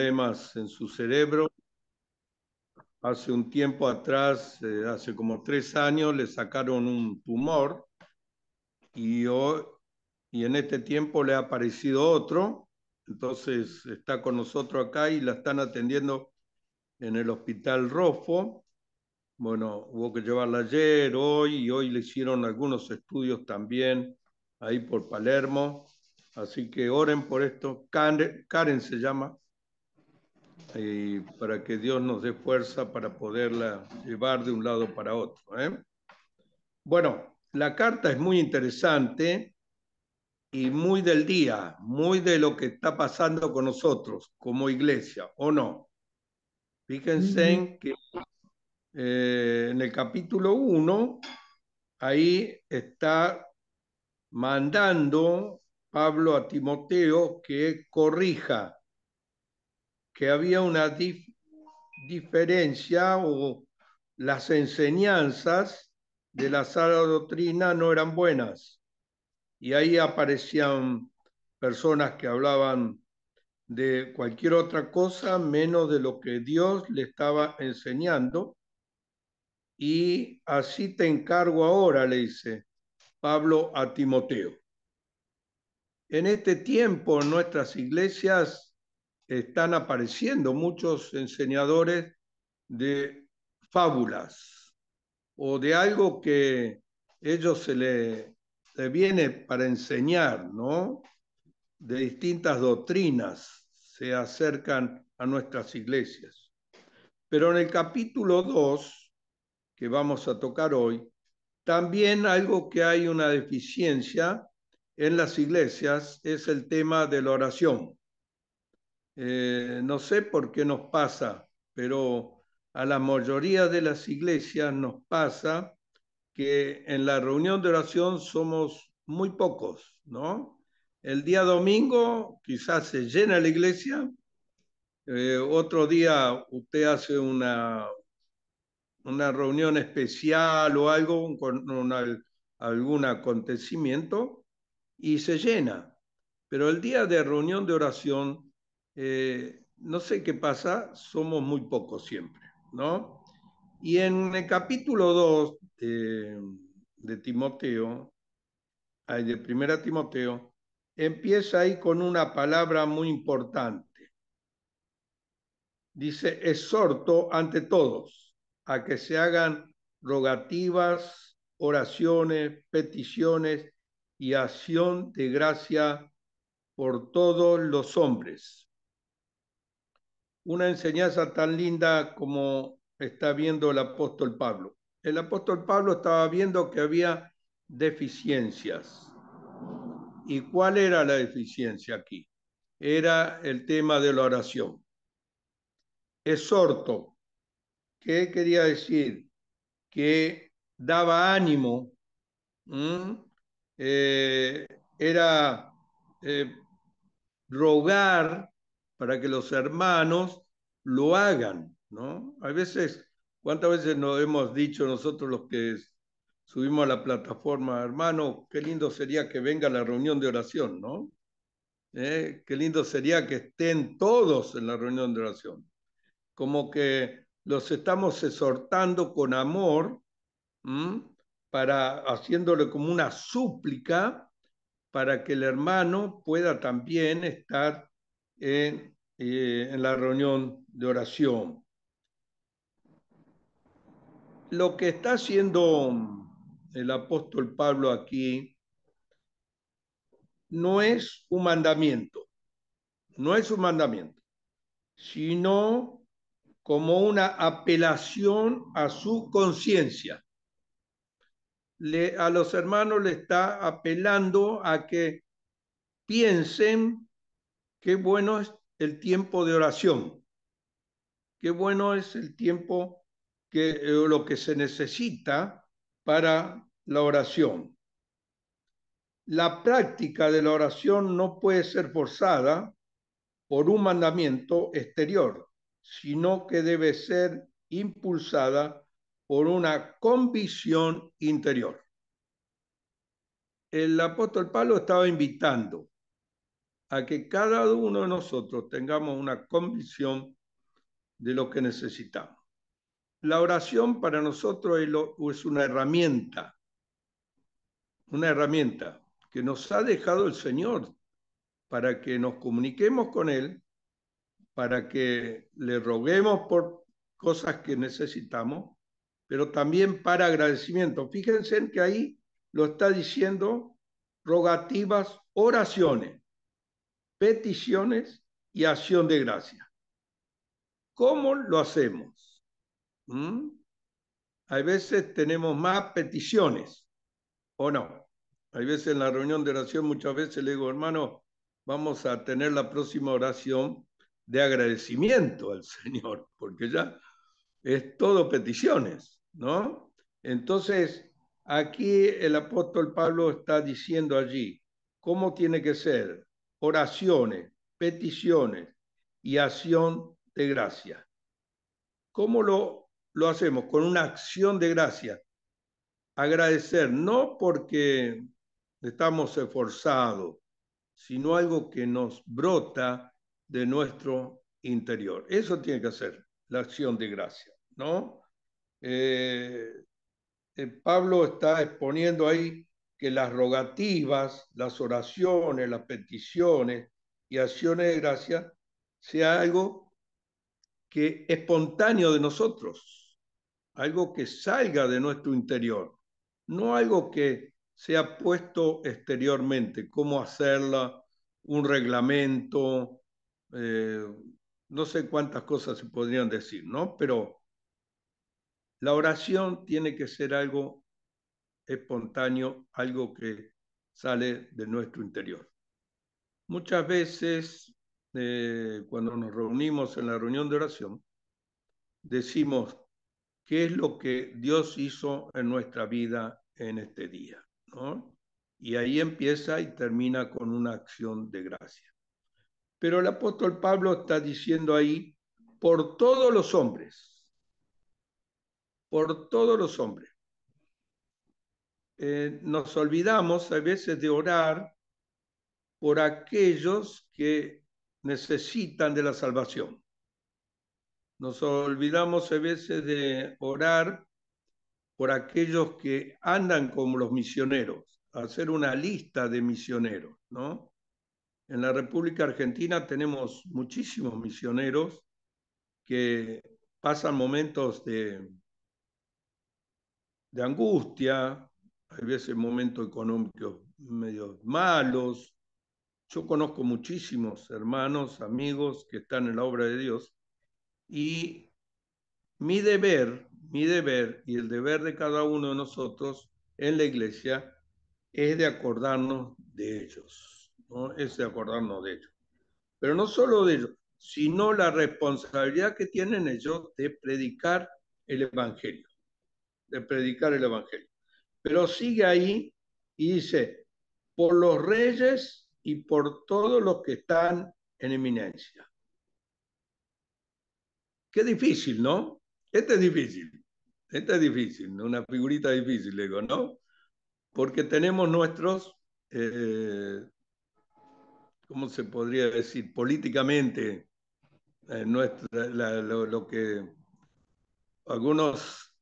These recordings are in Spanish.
problemas en su cerebro. Hace un tiempo atrás, hace como 3 años, le sacaron un tumor y, y en este tiempo le ha aparecido otro. Entonces está con nosotros acá y la están atendiendo en el Hospital Rofo. Bueno, hubo que llevarla ayer, hoy, y hoy le hicieron algunos estudios también ahí por Palermo. Así que oren por esto. Karen se llama. Y para que Dios nos dé fuerza para poderla llevar de un lado para otro. Bueno, la carta es muy interesante y muy del día, muy de lo que está pasando con nosotros como iglesia, ¿o no? Fíjense que en el capítulo 1, ahí está mandando Pablo a Timoteo que corrija, que había una diferencia o las enseñanzas de la sana doctrina no eran buenas. Y ahí aparecían personas que hablaban de cualquier otra cosa menos de lo que Dios le estaba enseñando. Y así te encargo ahora, le dice Pablo a Timoteo. En este tiempo, en nuestras iglesias están apareciendo muchos enseñadores de fábulas o de algo que ellos le viene para enseñar, ¿no? De distintas doctrinas se acercan a nuestras iglesias. Pero en el capítulo 2, que vamos a tocar hoy, también algo que hay una deficiencia en las iglesias es el tema de la oración. No sé por qué nos pasa, pero a la mayoría de las iglesias nos pasa que en la reunión de oración somos muy pocos, ¿no? El día domingo quizás se llena la iglesia, otro día usted hace una reunión especial o algo con algún acontecimiento y se llena. Pero el día de reunión de oración, no sé qué pasa, somos muy pocos siempre, ¿no? Y en el capítulo 2 de Timoteo, de Primera Timoteo, empieza ahí con una palabra muy importante. Dice, exhorto ante todos a que se hagan rogativas, oraciones, peticiones y acción de gracia por todos los hombres. Una enseñanza tan linda como está viendo el apóstol Pablo. El apóstol Pablo estaba viendo que había deficiencias. ¿Y cuál era la deficiencia aquí? Era el tema de la oración. Exhorto, ¿qué quería decir? Que daba ánimo, eh, era rogar para que los hermanos lo hagan, ¿no? A veces, ¿cuántas veces nos hemos dicho nosotros los que subimos a la plataforma, hermano, qué lindo sería que venga la reunión de oración, ¿no? Qué lindo sería que estén todos en la reunión de oración. Como que los estamos exhortando con amor, para haciéndole como una súplica para que el hermano pueda también estar en la reunión de oración. Lo que está haciendo el apóstol Pablo aquí no es un mandamiento, no es un mandamiento, sino como una apelación a su conciencia. A los hermanos le está apelando a que piensen qué bueno es el tiempo de oración, qué bueno es el tiempo lo que se necesita para la oración. La práctica de la oración no puede ser forzada por un mandamiento exterior, sino que debe ser impulsada por una convicción interior. El apóstol Pablo estaba invitando a que cada uno de nosotros tengamos una convicción de lo que necesitamos. La oración para nosotros es una herramienta que nos ha dejado el Señor para que nos comuniquemos con Él, para que le roguemos por cosas que necesitamos, pero también para agradecimiento. Fíjense en que ahí lo está diciendo rogativas, oraciones, peticiones y acción de gracia. ¿Cómo lo hacemos? Hay veces tenemos más peticiones, ¿o no? Hay veces en la reunión de oración, muchas veces le digo, hermano, vamos a tener la próxima oración de agradecimiento al Señor, porque ya es todo peticiones, ¿no? Entonces, aquí el apóstol Pablo está diciendo allí, ¿cómo tiene que ser? Oraciones, peticiones y acción de gracia. ¿Cómo lo hacemos? Con una acción de gracia. Agradecer, no porque estamos esforzados, sino algo que nos brota de nuestro interior. Eso tiene que ser la acción de gracia, ¿no? Pablo está exponiendo ahí que las rogativas, las oraciones, las peticiones y acciones de gracia sea algo que espontáneo de nosotros, algo que salga de nuestro interior, no algo que sea puesto exteriormente, cómo hacerla, un reglamento, no sé cuántas cosas se podrían decir, ¿no? Pero la oración tiene que ser algo espontáneo, algo que sale de nuestro interior. Muchas veces, cuando nos reunimos en la reunión de oración, decimos, ¿qué es lo que Dios hizo en nuestra vida en este día? ¿No? Y ahí empieza y termina con una acción de gracia. Pero el apóstol Pablo está diciendo ahí, por todos los hombres, por todos los hombres. Nos olvidamos a veces de orar por aquellos que necesitan de la salvación. Nos olvidamos a veces de orar por aquellos que andan como los misioneros, hacer una lista de misioneros, ¿no? En la República Argentina tenemos muchísimos misioneros que pasan momentos de angustia, hay veces momentos económicos medio malos. Yo conozco muchísimos hermanos, amigos que están en la obra de Dios y mi deber y el deber de cada uno de nosotros en la iglesia es de acordarnos de ellos, ¿no? Es de acordarnos de ellos. Pero no solo de ellos, sino la responsabilidad que tienen ellos de predicar el Evangelio, de predicar el Evangelio. Pero sigue ahí y dice, por los reyes y por todos los que están en eminencia. Qué difícil, ¿no? Este es difícil. Este es difícil, una figurita difícil, digo, ¿no? Porque tenemos nuestros, ¿cómo se podría decir? Políticamente, lo que algunos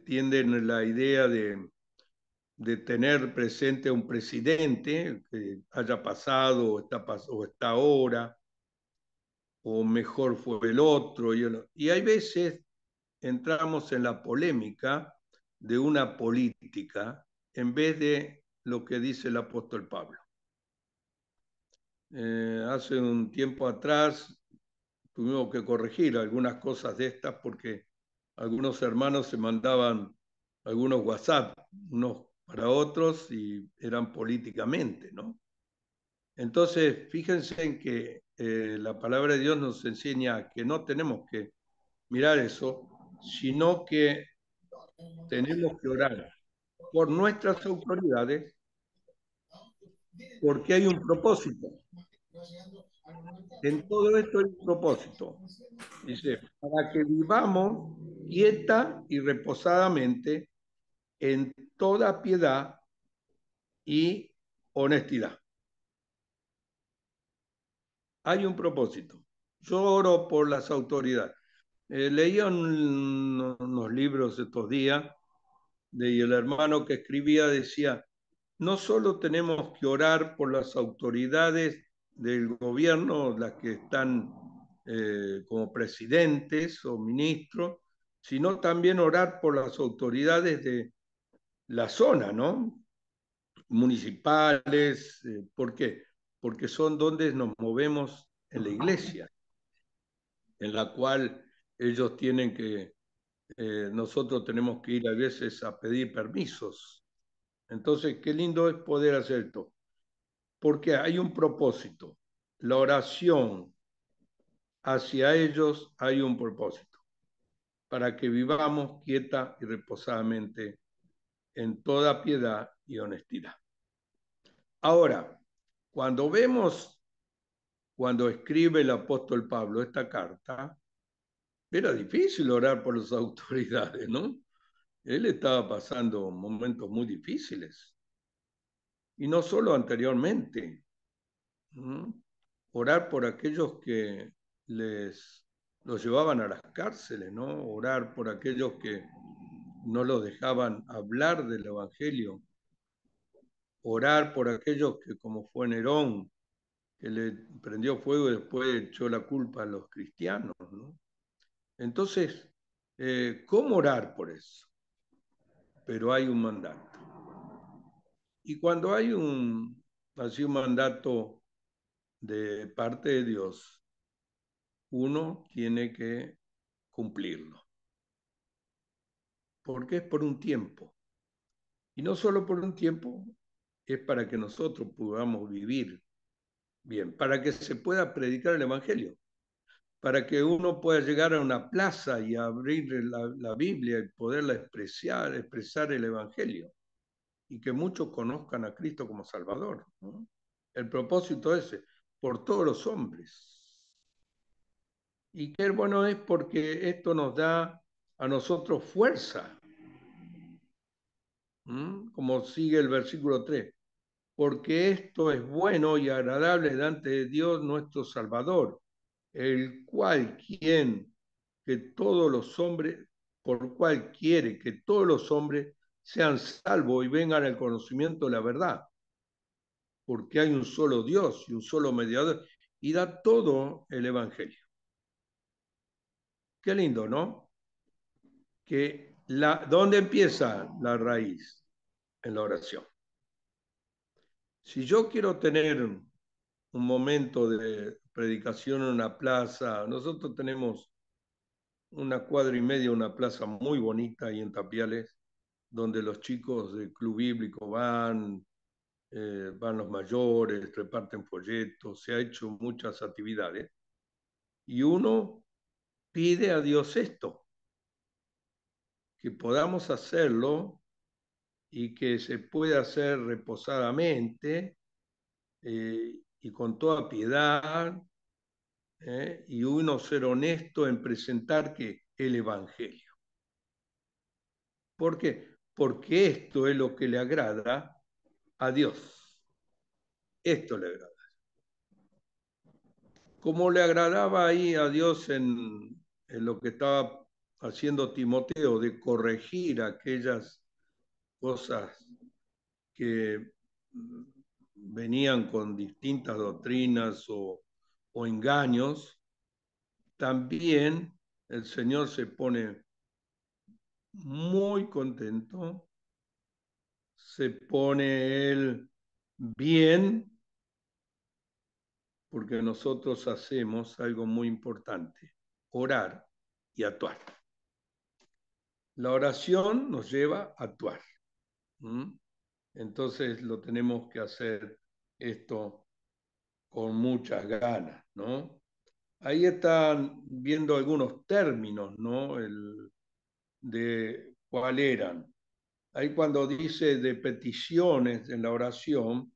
tienden la idea de tener presente a un presidente que haya pasado o está ahora, o mejor fue el otro. Y hay veces entramos en la polémica de una política en vez de lo que dice el apóstol Pablo. Hace un tiempo atrás tuvimos que corregir algunas cosas de estas porque algunos hermanos se mandaban algunos WhatsApp unos para otros y eran políticamente, ¿no? Entonces, fíjense en que la palabra de Dios nos enseña que no tenemos que mirar eso, sino que tenemos que orar por nuestras autoridades porque hay un propósito. En todo esto hay un propósito. Dice, para que vivamos quieta y reposadamente en toda piedad y honestidad. hay un propósito. Yo oro por las autoridades. Leía unos libros estos días y el hermano que escribía decía, no solo tenemos que orar por las autoridades del gobierno, las que están como presidentes o ministros, sino también orar por las autoridades de la zona, ¿no? Municipales. ¿Por qué? Porque son donde nos movemos en la iglesia, en la cual ellos tienen que, nosotros tenemos que ir a veces a pedir permisos. Entonces, qué lindo es poder hacer esto, porque hay un propósito. La oración hacia ellos hay un propósito, para que vivamos quieta y reposadamente en toda piedad y honestidad. Ahora, cuando vemos, cuando escribe el apóstol Pablo esta carta, era difícil orar por las autoridades, ¿no? Él estaba pasando momentos muy difíciles. Y no solo anteriormente. ¿Mm? Orar por aquellos que los llevaban a las cárceles, ¿no? Orar por aquellos que no los dejaban hablar del Evangelio. Orar por aquellos que, como fue Nerón, que le prendió fuego y después echó la culpa a los cristianos, ¿no? Entonces, ¿cómo orar por eso? Pero hay un mandato. Y cuando hay así un mandato de parte de Dios, uno tiene que cumplirlo, porque es por un tiempo. Y no solo por un tiempo, es para que nosotros podamos vivir bien, para que se pueda predicar el Evangelio, para que uno pueda llegar a una plaza y abrir la Biblia y poderla expresar el Evangelio, y que muchos conozcan a Cristo como Salvador, ¿no? El propósito es ese, por todos los hombres. Y qué bueno es porque esto nos da a nosotros fuerza. Como sigue el versículo 3, porque esto es bueno y agradable delante de Dios nuestro Salvador, el cual que todos los hombres, por cual quiere que todos los hombres sean salvos y vengan al conocimiento de la verdad, porque hay un solo Dios y un solo mediador, y da todo el Evangelio. Qué lindo, ¿no? ¿Dónde empieza la raíz? En la oración. Si yo quiero tener un momento de predicación en una plaza, nosotros tenemos una cuadra y media, una plaza muy bonita ahí en Tapiales, donde los chicos del club bíblico van los mayores, reparten folletos, se ha hecho muchas actividades. Y uno pide a Dios esto, que podamos hacerlo y que se pueda hacer reposadamente y con toda piedad, y uno ser honesto en presentar que el Evangelio. ¿Por qué? Porque esto es lo que le agrada a Dios. Esto le agrada. Como le agradaba ahí a Dios en lo que estaba haciendo Timoteo, de corregir aquellas cosas que venían con distintas doctrinas o engaños, también el Señor se pone muy contento, se pone él bien, porque nosotros hacemos algo muy importante, orar y actuar. La oración nos lleva a actuar. Entonces lo tenemos que hacer esto con muchas ganas, ¿no? Ahí están viendo algunos términos, ¿no? De cuál eran. Ahí cuando dice de peticiones en la oración,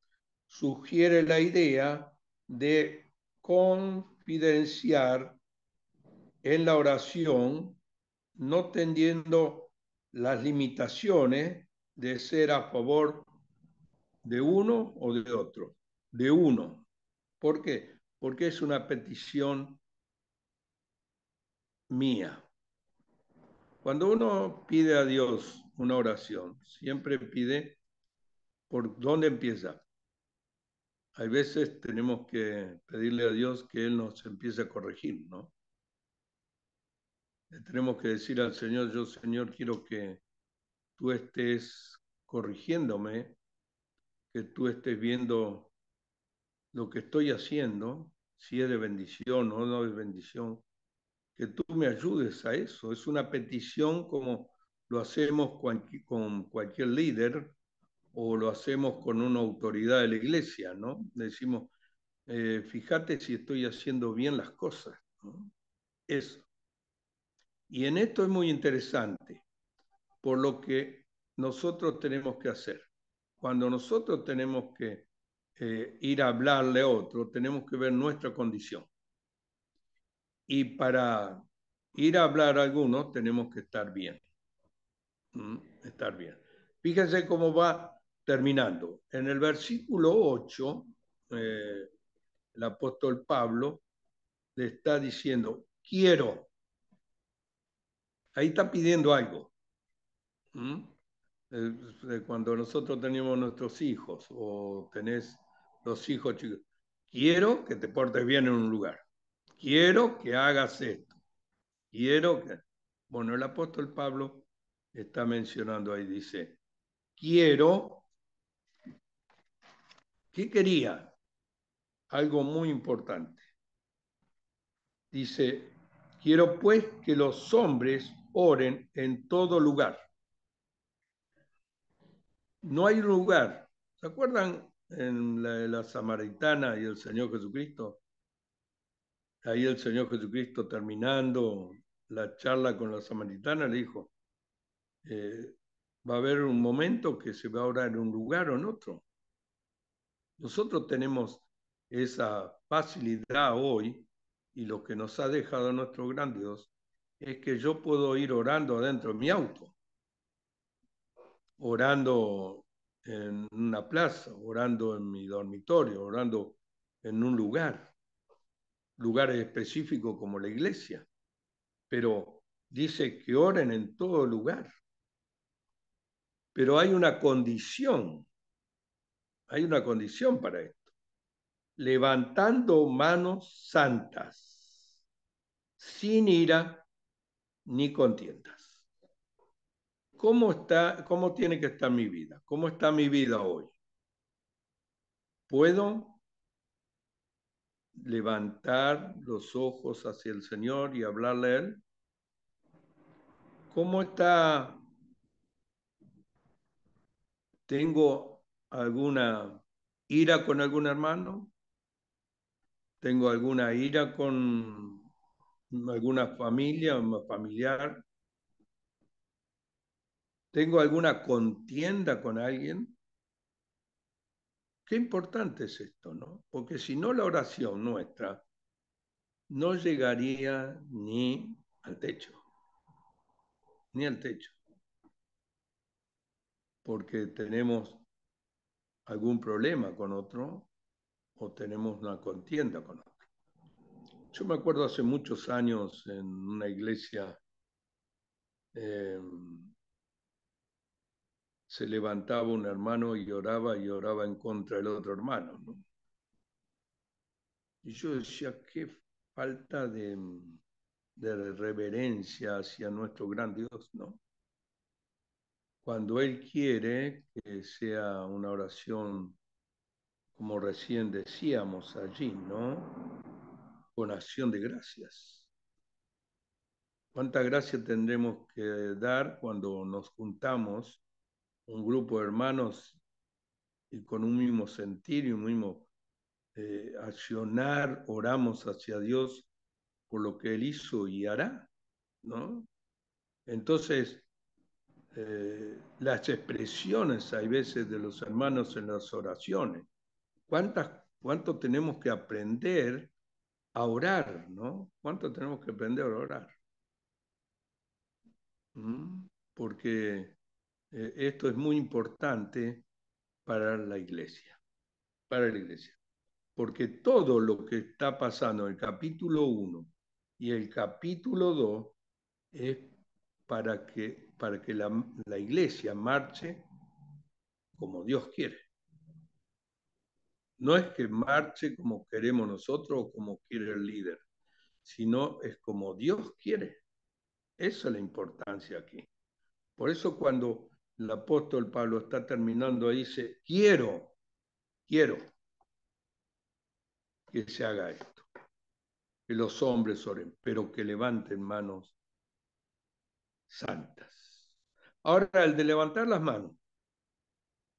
sugiere la idea de confidenciar en la oración, no tendiendo las limitaciones de ser a favor de uno o de otro, de uno. ¿Por qué? porque es una petición mía. Cuando uno pide a Dios una oración, siempre pide por dónde empieza. Hay veces tenemos que pedirle a Dios que Él nos empiece a corregir, ¿no? Le tenemos que decir al Señor, yo Señor quiero que tú estés corrigiéndome, que tú estés viendo lo que estoy haciendo, si es de bendición o no es bendición, que tú me ayudes a eso. Es una petición como lo hacemos con cualquier líder o lo hacemos con una autoridad de la iglesia, ¿no? Decimos, fíjate si estoy haciendo bien las cosas, ¿no? Eso. Y en esto es muy interesante, por lo que nosotros tenemos que hacer. Cuando nosotros tenemos que ir a hablarle a otro, tenemos que ver nuestra condición. Y para ir a hablar a algunos, tenemos que estar bien. Estar bien. Fíjense cómo va terminando. En el versículo 8, el apóstol Pablo le está diciendo, quiero. Ahí está pidiendo algo. Cuando nosotros tenemos nuestros hijos o tenés los hijos chicos, quiero que te portes bien en un lugar. Quiero que hagas esto. Quiero que... Bueno, el apóstol Pablo está mencionando ahí, dice, quiero, ¿qué quería? Algo muy importante. Dice, quiero pues que los hombres oren en todo lugar. No hay lugar. ¿Se acuerdan en la Samaritana y el Señor Jesucristo? Ahí el Señor Jesucristo terminando la charla con la Samaritana le dijo, va a haber un momento que se va a orar en un lugar o en otro. Nosotros tenemos esa facilidad hoy y lo que nos ha dejado nuestro gran Dios es que yo puedo ir orando adentro de mi auto, orando en una plaza, orando en mi dormitorio, orando en un lugares específicos como la iglesia, pero dice que oren en todo lugar. Pero hay una condición para esto, levantando manos santas, sin ira ni contiendas. ¿Cómo tiene que estar mi vida? ¿Cómo está mi vida hoy? ¿Puedo levantar los ojos hacia el Señor y hablarle a Él? ¿Cómo está? ¿Tengo alguna ira con algún hermano? ¿Tengo alguna ira con alguna familia o familiar? ¿Tengo alguna contienda con alguien? Qué importante es esto, ¿no? Porque si no, la oración nuestra no llegaría ni al techo, ni al techo, porque tenemos algún problema con otro o tenemos una contienda con otro. Yo me acuerdo hace muchos años en una iglesia eh, se levantaba un hermano y oraba en contra del otro hermano, ¿no? Y yo decía, qué falta de reverencia hacia nuestro gran Dios, ¿no? Cuando Él quiere que sea una oración, como recién decíamos allí, ¿no? Con acción de gracias. ¿Cuánta gracia tendremos que dar cuando nos juntamos, un grupo de hermanos, y con un mismo sentir y un mismo accionar, oramos hacia Dios por lo que Él hizo y hará, ¿no? Entonces, las expresiones hay veces de los hermanos en las oraciones, ¿cuánto tenemos que aprender a orar, ¿no? ¿Cuánto tenemos que aprender a orar? Porque esto es muy importante para la iglesia, para la iglesia. porque todo lo que está pasando en el capítulo 1 y el capítulo 2 es para que la iglesia marche como Dios quiere. No es que marche como queremos nosotros o como quiere el líder, sino es como Dios quiere. Esa es la importancia aquí. Por eso cuando el apóstol Pablo está terminando ahí, dice, quiero que se haga esto, que los hombres oren, pero que levanten manos santas. Ahora, el de levantar las manos,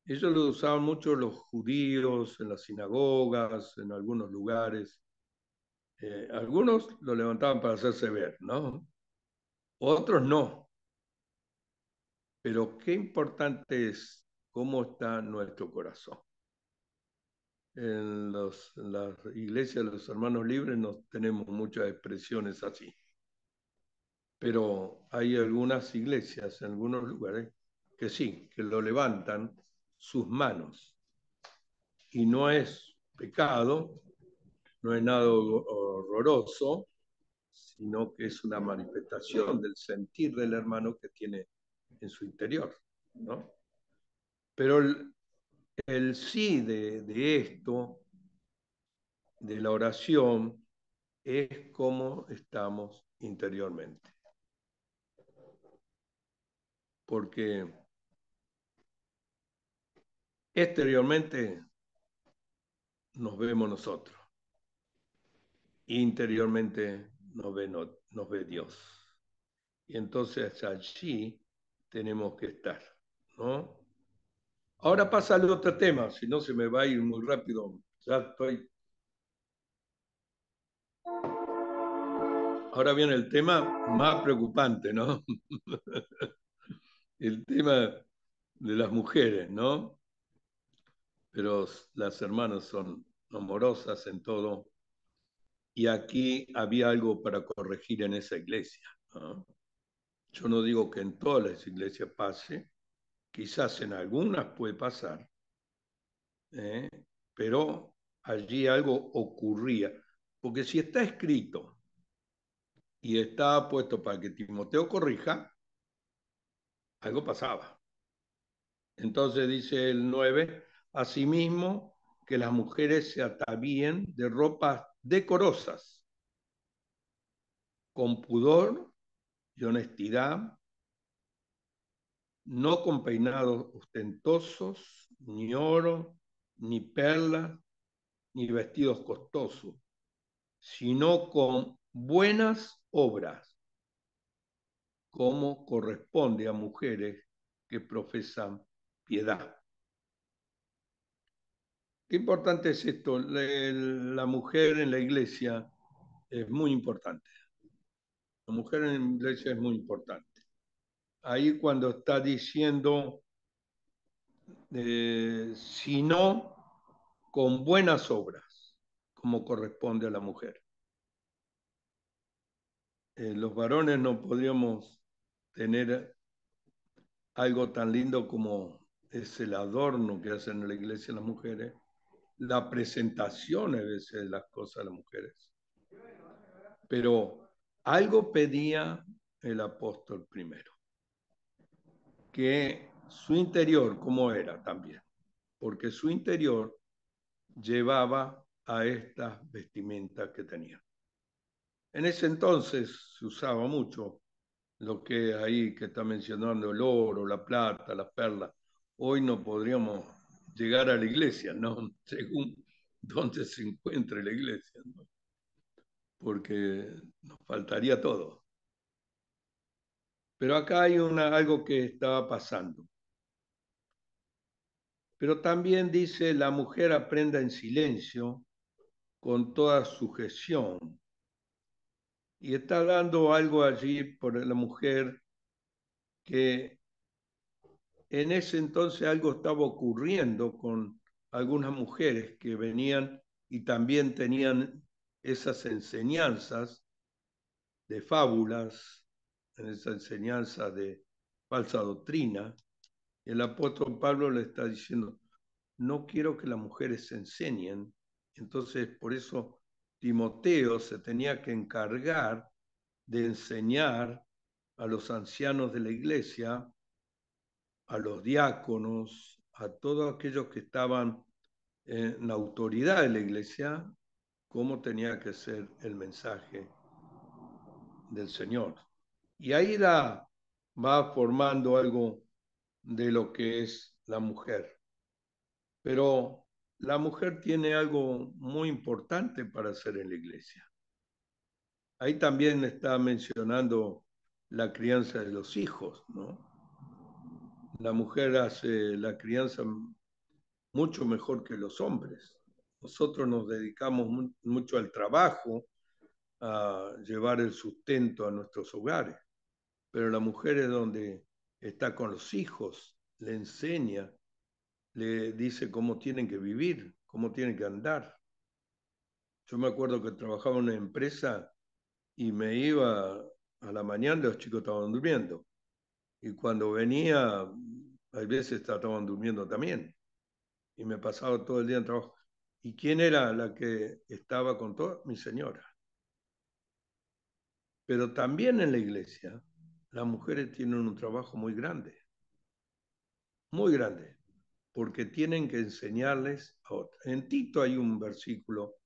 ellos lo usaban mucho los judíos en las sinagogas, en algunos lugares. Algunos lo levantaban para hacerse ver, ¿no? Otros no. Pero qué importante es cómo está nuestro corazón. En las iglesias de los hermanos libres no tenemos muchas expresiones así. Pero hay algunas iglesias, en algunos lugares, que sí, que lo levantan sus manos. Y no es pecado, no es nada horroroso, sino que es una manifestación del sentir del hermano que tiene en su interior, ¿no? Pero el sí de esto, de la oración, es cómo estamos interiormente. Porque exteriormente nos vemos nosotros, interiormente nos ve Dios. Y entonces allí tenemos que estar, ¿no? Ahora pasa al otro tema, si no se me va a ir muy rápido. Ya estoy. Ahora viene el tema más preocupante, ¿no? El tema de las mujeres, ¿no? Pero las hermanas son amorosas en todo. Y aquí había algo para corregir en esa iglesia, ¿no? Yo no digo que en todas las iglesias pase, quizás en algunas puede pasar, ¿eh? Pero allí algo ocurría. Porque si está escrito y está puesto para que Timoteo corrija, algo pasaba. Entonces dice el 9, asimismo que las mujeres se atavíen de ropas decorosas, con pudor y honestidad, no con peinados ostentosos, ni oro, ni perlas, ni vestidos costosos, sino con buenas obras, como corresponde a mujeres que profesan piedad. Qué importante es esto. La mujer en la iglesia es muy importante. La mujer en la iglesia es muy importante. Ahí cuando está diciendo, sino con buenas obras, como corresponde a la mujer. Los varones no podríamos tener algo tan lindo como es el adorno que hacen en la iglesia las mujeres, la presentación a veces de las cosas de las mujeres. Pero algo pedía el apóstol primero, que su interior, ¿cómo era también? Porque su interior llevaba a estas vestimentas que tenía. En ese entonces se usaba mucho lo que ahí que está mencionando, el oro, la plata, las perlas. Hoy no podríamos llegar a la iglesia, ¿no? Según dónde se encuentre la iglesia, ¿no? Porque nos faltaría todo. Pero acá hay algo que estaba pasando. Pero también dice, la mujer aprenda en silencio, con toda sujeción. Y está dando algo allí por la mujer que en ese entonces algo estaba ocurriendo con algunas mujeres que venían y también tenían esas enseñanzas de fábulas, esa enseñanza de falsa doctrina. El apóstol Pablo le está diciendo, no quiero que las mujeres se enseñen Entonces, por eso Timoteo se tenía que encargar de enseñar a los ancianos de la iglesia, a los diáconos, a todos aquellos que estaban en la autoridad de la iglesia, cómo tenía que ser el mensaje del Señor. Y ahí va formando algo de lo que es la mujer. Pero la mujer tiene algo muy importante para hacer en la iglesia. Ahí también está mencionando la crianza de los hijos, ¿no? La mujer hace la crianza mucho mejor que los hombres. Nosotros nos dedicamos mucho al trabajo, a llevar el sustento a nuestros hogares, pero la mujer es donde está con los hijos, le enseña, le dice cómo tienen que vivir, cómo tienen que andar. Yo me acuerdo que trabajaba en una empresa y me iba a la mañana, los chicos estaban durmiendo. Y cuando venía, a veces estaban durmiendo también. Y me pasaba todo el día en trabajo. ¿Y quién era la que estaba con todo? Mi señora. Pero también en la iglesia, las mujeres tienen un trabajo muy grande, porque tienen que enseñarles a otros. En Tito hay un versículo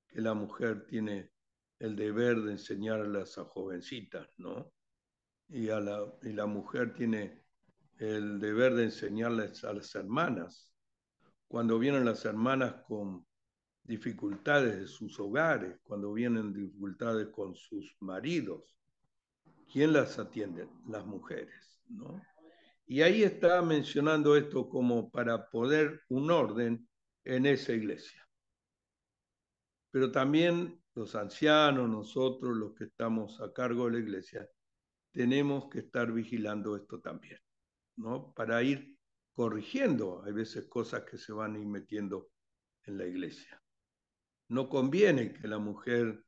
que la mujer tiene el deber de enseñarlas a jovencitas, ¿no? Y la mujer tiene el deber de enseñarles a las hermanas. Cuando vienen las hermanas con dificultades de sus hogares, cuando vienen dificultades con sus maridos, ¿quién las atiende? Las mujeres, ¿no? Y ahí está mencionando esto como para poner un orden en esa iglesia. Pero también los ancianos, nosotros, los que estamos a cargo de la iglesia, tenemos que estar vigilando esto también, ¿no? Para ir corrigiendo, hay veces cosas que se van a ir metiendo en la iglesia. No conviene que la mujer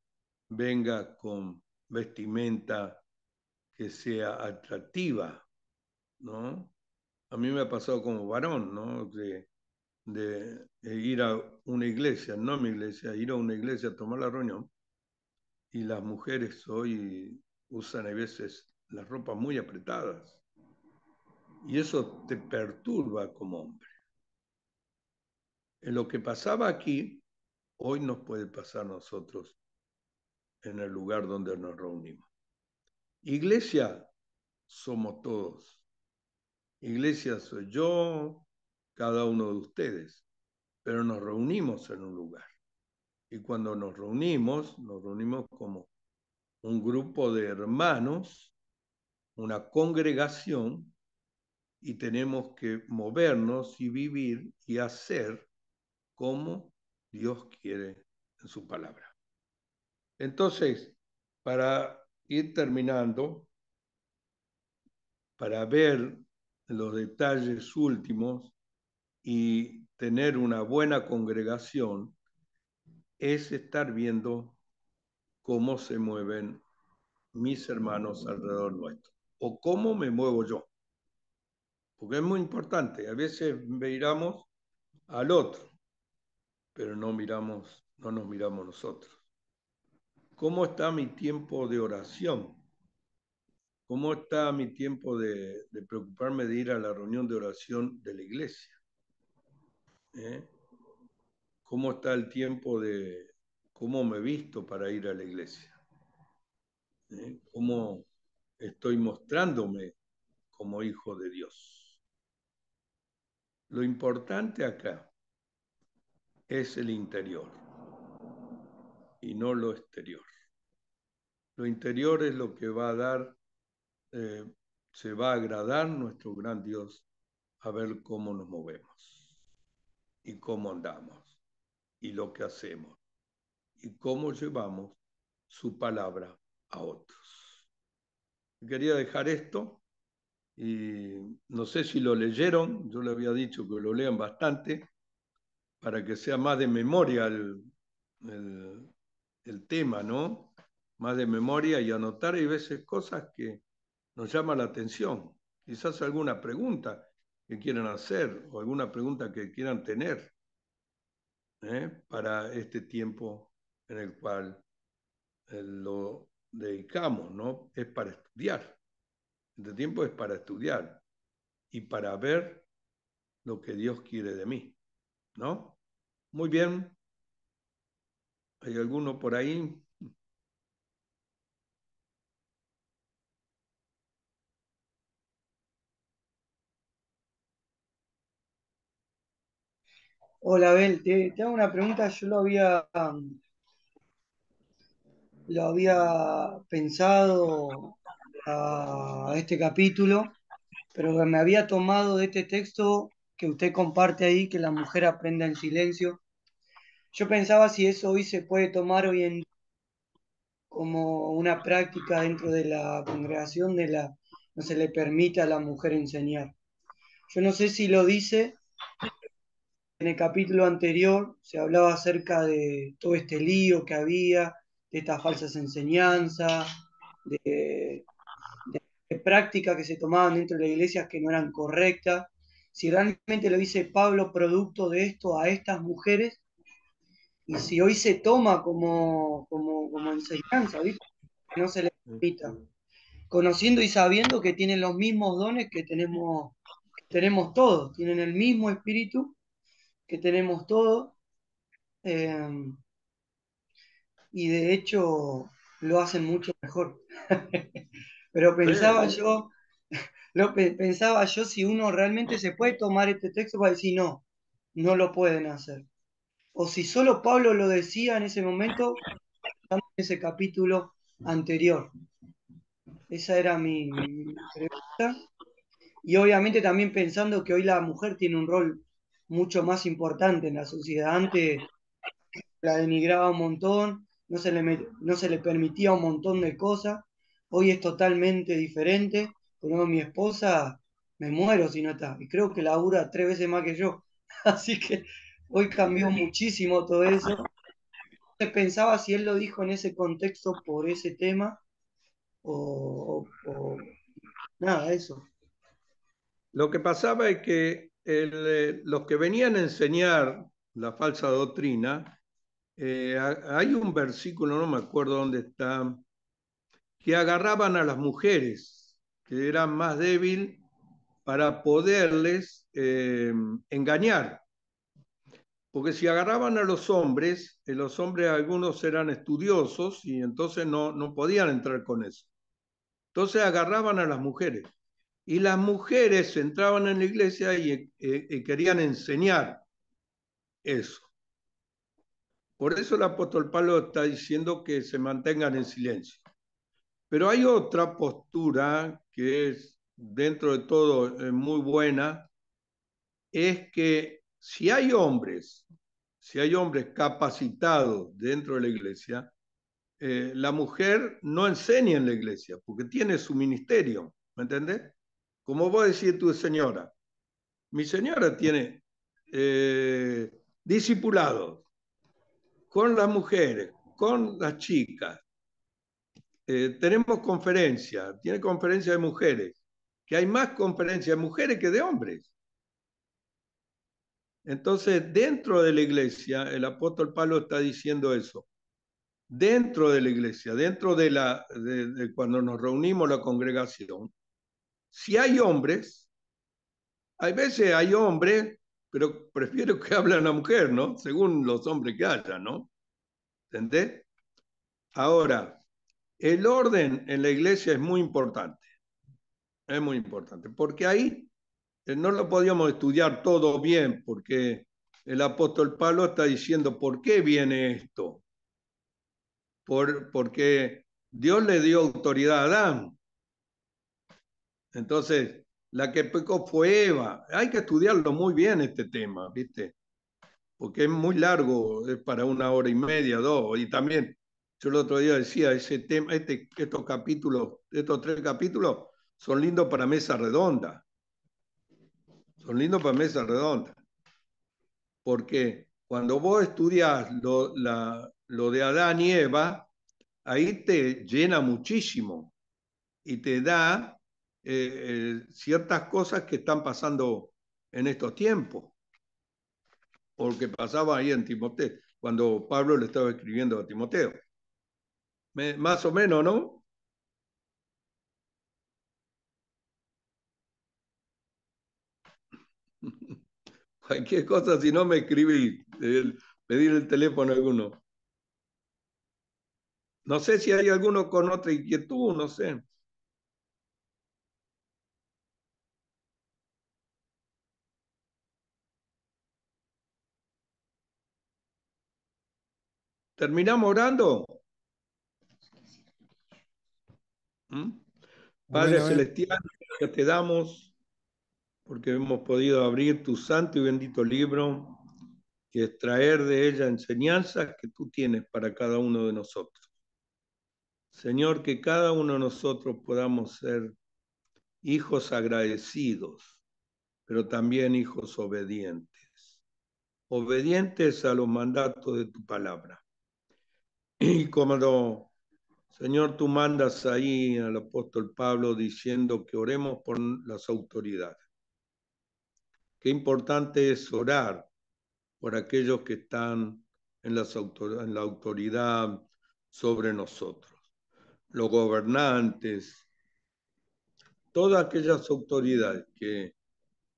venga con vestimenta que sea atractiva, ¿no? A mí me ha pasado como varón, ¿no? De ir a una iglesia, no a mi iglesia, ir a una iglesia a tomar la reunión, y las mujeres hoy usan a veces las ropas muy apretadas, y eso te perturba como hombre. En lo que pasaba aquí, hoy nos puede pasar a nosotros en el lugar donde nos reunimos. Iglesia somos todos. Iglesia soy yo, cada uno de ustedes, pero nos reunimos en un lugar. Y cuando nos reunimos como un grupo de hermanos, una congregación, y tenemos que movernos y vivir y hacer como Dios quiere en su palabra. Entonces, para ir terminando, para ver los detalles últimos y tener una buena congregación, es estar viendo cómo se mueven mis hermanos alrededor nuestro o cómo me muevo yo. Porque es muy importante. A veces miramos al otro, pero no nos miramos nosotros. ¿Cómo está mi tiempo de oración? ¿Cómo está mi tiempo de preocuparme de ir a la reunión de oración de la iglesia? ¿Eh? ¿Cómo está el tiempo de cómo me visto para ir a la iglesia? ¿Cómo estoy mostrándome como hijo de Dios? Lo importante acá es el interior y no lo exterior. Lo interior es lo que va a dar, se va a agradar nuestro gran Dios a ver cómo nos movemos y cómo andamos y lo que hacemos y cómo llevamos su palabra a otros. Quería dejar esto y no sé si lo leyeron, yo le había dicho que lo lean bastante para que sea más de memoria el, el tema, ¿no? Más de memoria y anotar hay veces cosas que nos llaman la atención. Quizás alguna pregunta que quieran hacer o alguna pregunta que quieran tener. para este tiempo en el cual lo dedicamos, ¿no? Es para estudiar. Este tiempo es para estudiar y para ver lo que Dios quiere de mí, ¿no? Muy bien. ¿Hay alguno por ahí? Hola, Abel, te hago una pregunta. Yo lo había pensado a este capítulo, pero me había tomado de este texto que usted comparte ahí, que la mujer aprenda en silencio. Yo pensaba si eso hoy se puede tomar hoy en como una práctica dentro de la congregación no se le permite a la mujer enseñar. Yo no sé si lo dice. En el capítulo anterior se hablaba acerca de todo este lío que había, de estas falsas enseñanzas, de, de prácticas que se tomaban dentro de las iglesias que no eran correctas. Si realmente lo dice Pablo producto de esto a estas mujeres, y si hoy se toma como enseñanza, ¿viste? Que no se les permita, conociendo y sabiendo que tienen los mismos dones que tenemos todos, tienen el mismo espíritu que tenemos todos. eh, y de hecho lo hacen mucho mejor. Pero Sí. pensaba yo si uno realmente se puede tomar este texto para decir no, no lo pueden hacer. O si solo Pablo lo decía en ese momento, en ese capítulo anterior. Esa era mi pregunta. Y obviamente también pensando que hoy la mujer tiene un rol mucho más importante en la sociedad. Antes la denigraba un montón, no se le permitía un montón de cosas. Hoy es totalmente diferente. Con mi esposa me muero si no está. Y creo que labura 3 veces más que yo. Así que hoy cambió muchísimo todo eso. Pensaba si él lo dijo en ese contexto por ese tema o nada, eso. Lo que pasaba es que los que venían a enseñar la falsa doctrina, hay un versículo, no me acuerdo dónde está, que agarraban a las mujeres, que eran más débiles, para poderles engañar. Porque si agarraban a los hombres algunos eran estudiosos y entonces no podían entrar con eso. Entonces agarraban a las mujeres. Y las mujeres entraban en la iglesia y querían enseñar eso. Por eso el apóstol Pablo está diciendo que se mantengan en silencio. Pero hay otra postura que es, dentro de todo, muy buena, es que si hay hombres capacitados dentro de la iglesia, la mujer no enseña en la iglesia porque tiene su ministerio, ¿me entendés? Como vos decís tu señora, mi señora tiene discipulados con las mujeres, con las chicas. Tenemos conferencias, tiene conferencias de mujeres, que hay más conferencias de mujeres que de hombres. Entonces, dentro de la iglesia, el apóstol Pablo está diciendo eso. Dentro de la iglesia, dentro de cuando nos reunimos la congregación, si hay hombres, hay veces hay hombres, pero prefiero que hable una mujer, ¿no? Según los hombres que haya, ¿no? ¿Entendés? Ahora, el orden en la iglesia es muy importante, porque ahí no lo podíamos estudiar todo bien, porque el apóstol Pablo está diciendo, ¿por qué viene esto? Porque Dios le dio autoridad a Adán. Entonces, la que pecó fue Eva. Hay que estudiarlo muy bien este tema, ¿viste? Porque es muy largo, es para 1 hora y media, 2. Y también, yo el otro día decía, ese tema, estos 3 capítulos son lindos para mesa redonda. Son lindos para mesa redonda. Porque cuando vos estudias lo de Adán y Eva, ahí te llena muchísimo y te da ciertas cosas que están pasando en estos tiempos. porque pasaba ahí en Timoteo, cuando Pablo le estaba escribiendo a Timoteo. Más o menos, ¿no? Cualquier cosa, si no me escribí, pedir el teléfono a alguno. No sé si hay alguno con otra inquietud, no sé. ¿Terminamos orando? ¿Mm? Padre Bueno, Celestial, gracias te damos porque hemos podido abrir tu santo y bendito libro y extraer de ella enseñanzas que tú tienes para cada uno de nosotros. Señor, que cada uno de nosotros podamos ser hijos agradecidos, pero también hijos obedientes. Obedientes a los mandatos de tu palabra. Y como Señor, tú mandas ahí al apóstol Pablo diciendo que oremos por las autoridades. Qué importante es orar por aquellos que están en la autoridad sobre nosotros, los gobernantes, todas aquellas autoridades que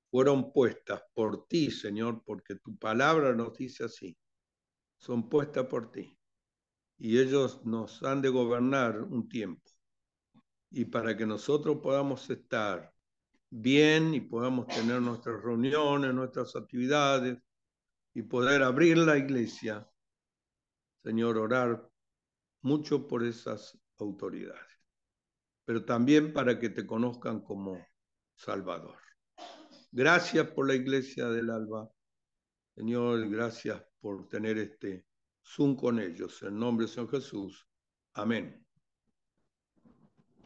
fueron puestas por ti, Señor, porque tu palabra nos dice así, son puestas por ti. Y ellos nos han de gobernar un tiempo. Y para que nosotros podamos estar bien y podamos tener nuestras reuniones, nuestras actividades y poder abrir la iglesia, Señor, orar mucho por esas autoridades, pero también para que te conozcan como Salvador. Gracias por la iglesia del Alba. Señor, gracias por tener este Zoom con ellos. En nombre de Señor Jesús. Amén.